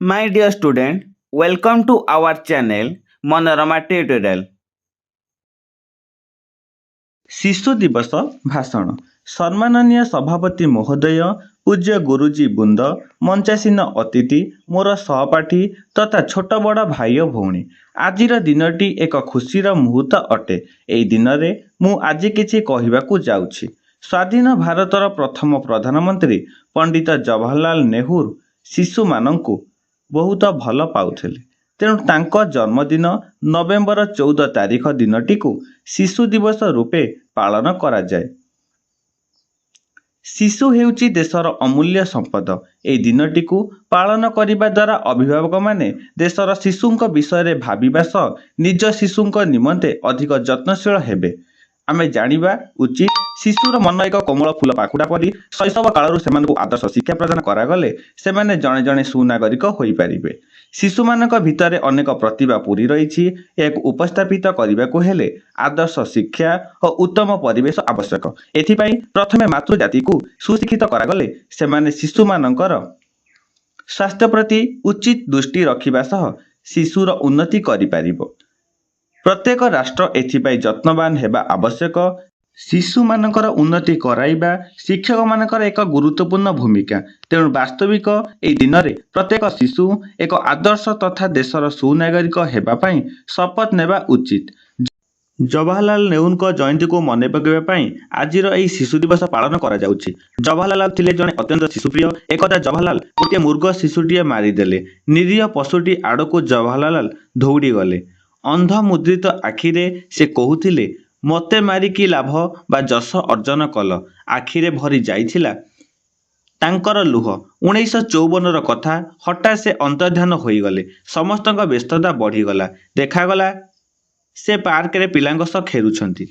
My dear student, welcome to our channel Manorama Tutorial. ଶିଶୁ ଦିବସ ଭାଷଣ। ସମ୍ମାନନୀୟ ସଭାପତି ମହୋଦୟ, ପୂଜ୍ୟ ଗୁରୁଜୀ ବୃନ୍ଦ, ମଞ୍ଚାସୀନ ଅତିଥି, ମୋର ସହପାଠୀ ତଥା ଛୋଟ ବଡ଼ ଭାଇ ଓ ଭଉଣୀ, ଆଜିର ଦିନଟି ଏକ ଖୁସିର ମୁହୂର୍ତ୍ତ ଅଟେ। ଏହି ଦିନରେ ମୁଁ ଆଜି କିଛି କହିବାକୁ ଯାଉଛି। ସ୍ୱାଧୀନ ଭାରତର ପ୍ରଥମ ପ୍ରଧାନମନ୍ତ୍ରୀ ପଣ୍ଡିତ ଜବାହରଲାଲ ନେହେରୁ ଶିଶୁମାନଙ୍କୁ ବହୁତ ଭଲ ପାଉଥିଲେ। ତେଣୁ ତାଙ୍କ ଜନ୍ମଦିନ ନଭେମ୍ବର 14 ତାରିଖ ଦିନଟିକୁ ଶିଶୁ ଦିବସ ରୂପେ ପାଳନ କରାଯାଏ। ଶିଶୁ ହେଉଛି ଦେଶର ଅମୂଲ୍ୟ ସମ୍ପଦ। ଏହି ଦିନଟିକୁ ପାଳନ କରିବା ଦ୍ୱାରା ଅଭିଭାବକମାନେ ଦେଶର ଶିଶୁଙ୍କ ବିଷୟରେ ଭାବିବା ସହ ନିଜ ଶିଶୁଙ୍କ ନିମନ୍ତେ ଅଧିକ ଯତ୍ନଶୀଳ ହେବେ। ଆମେ ଜାଣିବା ଉଚିତ, ଶିଶୁର ମନ ଏକ କୋମଳ ଫୁଲ ପାଖୁଡ଼ା ପରି। ଶୈଶବ କାଳରୁ ସେମାନଙ୍କୁ ଆଦର୍ଶ ଶିକ୍ଷା ପ୍ରଦାନ କରାଗଲେ ସେମାନେ ଜଣେ ଜଣେ ସୁନାଗରିକ ହୋଇପାରିବେ। ଶିଶୁମାନଙ୍କ ଭିତରେ ଅନେକ ପ୍ରତିଭା ପୂରି ରହିଛି। ଏହାକୁ ଉପସ୍ଥାପିତ କରିବାକୁ ହେଲେ ଆଦର୍ଶ ଶିକ୍ଷା ଓ ଉତ୍ତମ ପରିବେଶ ଆବଶ୍ୟକ। ଏଥିପାଇଁ ପ୍ରଥମେ ମାତୃଜାତିକୁ ସୁଶିକ୍ଷିତ କରାଗଲେ ସେମାନେ ଶିଶୁମାନଙ୍କର ସ୍ୱାସ୍ଥ୍ୟ ପ୍ରତି ଉଚିତ ଦୃଷ୍ଟି ରଖିବା ସହ ଶିଶୁର ଉନ୍ନତି କରିପାରିବ। ପ୍ରତ୍ୟେକ ରାଷ୍ଟ୍ର ଏଥିପାଇଁ ଯତ୍ନବାନ ହେବା ଆବଶ୍ୟକ। ଶିଶୁମାନଙ୍କର ଉନ୍ନତି କରାଇବା ଶିକ୍ଷକମାନଙ୍କର ଏକ ଗୁରୁତ୍ୱପୂର୍ଣ୍ଣ ଭୂମିକା। ତେଣୁ ବାସ୍ତବିକ ଏହି ଦିନରେ ପ୍ରତ୍ୟେକ ଶିଶୁ ଏକ ଆଦର୍ଶ ତଥା ଦେଶର ସୁନାଗରିକ ହେବା ପାଇଁ ଶପଥ ନେବା ଉଚିତ। ଜବାହରଲାଲ ନେହେରୁଙ୍କ ଜୟନ୍ତୀକୁ ମନେ ପକାଇବା ପାଇଁ ଆଜିର ଏହି ଶିଶୁ ଦିବସ ପାଳନ କରାଯାଉଛି। ଜବାହରଲାଲ ଥିଲେ ଜଣେ ଅତ୍ୟନ୍ତ ଶିଶୁପ୍ରିୟ। ଏକଦା ଜବାହରଲାଲ ଗୋଟିଏ ମୃଗ ଶିଶୁଟିଏ ମାରିଦେଲେ। ନିରୀହ ପଶୁଟି ଆଡ଼କୁ ଜବାହରଲାଲ ଦୌଡ଼ିଗଲେ। ଅନ୍ଧ ମୁଦ୍ରିତ ଆଖିରେ ସେ କହୁଥିଲେ, ମୋତେ ମାରି କି ଲାଭ ବା ଯଶ ଅର୍ଜନ କଲ। ଆଖିରେ ଭରି ଯାଇଥିଲା ତାଙ୍କର ଲୁହ। 1954ର କଥା। ହଠାତ୍ ସେ ଅନ୍ତର୍ଦ୍ଧାନ ହୋଇଗଲେ। ସମସ୍ତଙ୍କ ବ୍ୟସ୍ତତା ବଢ଼ିଗଲା। ଦେଖାଗଲା ସେ ପାର୍କରେ ପିଲାଙ୍କ ସହ ଖେଳୁଛନ୍ତି।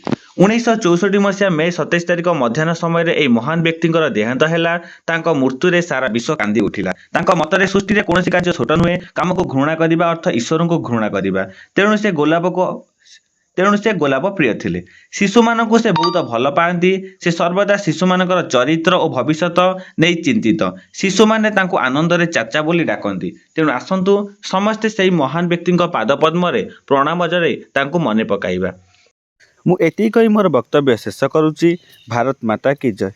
1964 ମସିହା ମେ 27 ତାରିଖ ମଧ୍ୟାହ୍ନ ସମୟରେ ଏହି ମହାନ ବ୍ୟକ୍ତିଙ୍କର ଦେହାନ୍ତ ହେଲା। ତାଙ୍କ ମୃତ୍ୟୁରେ ସାରା ବିଶ୍ୱ କାନ୍ଦି ଉଠିଲା। ତାଙ୍କ ମତରେ ସୃଷ୍ଟିରେ କୌଣସି କାର୍ଯ୍ୟ ଛୋଟ ନୁହେଁ। କାମକୁ ଘୃଣା କରିବା ଅର୍ଥ ଈଶ୍ୱରଙ୍କୁ ଘୃଣା କରିବା। ତେଣୁ ସେ ଗୋଲାପ ପ୍ରିୟ ଥିଲେ। ଶିଶୁମାନଙ୍କୁ ସେ ବହୁତ ଭଲ ପାଆନ୍ତି। ସେ ସର୍ବଦା ଶିଶୁମାନଙ୍କର ଚରିତ୍ର ଓ ଭବିଷ୍ୟତ ନେଇ ଚିନ୍ତିତ। ଶିଶୁମାନେ ତାଙ୍କୁ ଆନନ୍ଦରେ ଚାଚା ବୋଲି ଡାକନ୍ତି। ତେଣୁ ଆସନ୍ତୁ ସମସ୍ତେ ସେହି ମହାନ ବ୍ୟକ୍ତିଙ୍କ ପାଦପଦ୍ମରେ ପ୍ରଣାମ ଜଣାଇ ତାଙ୍କୁ ମନେ ପକାଇବା। ମୁଁ ଏତିକି କହି ମୋର ବକ୍ତବ୍ୟ ଶେଷ କରୁଛି। ଭାରତ ମାତା କି ଜୟ।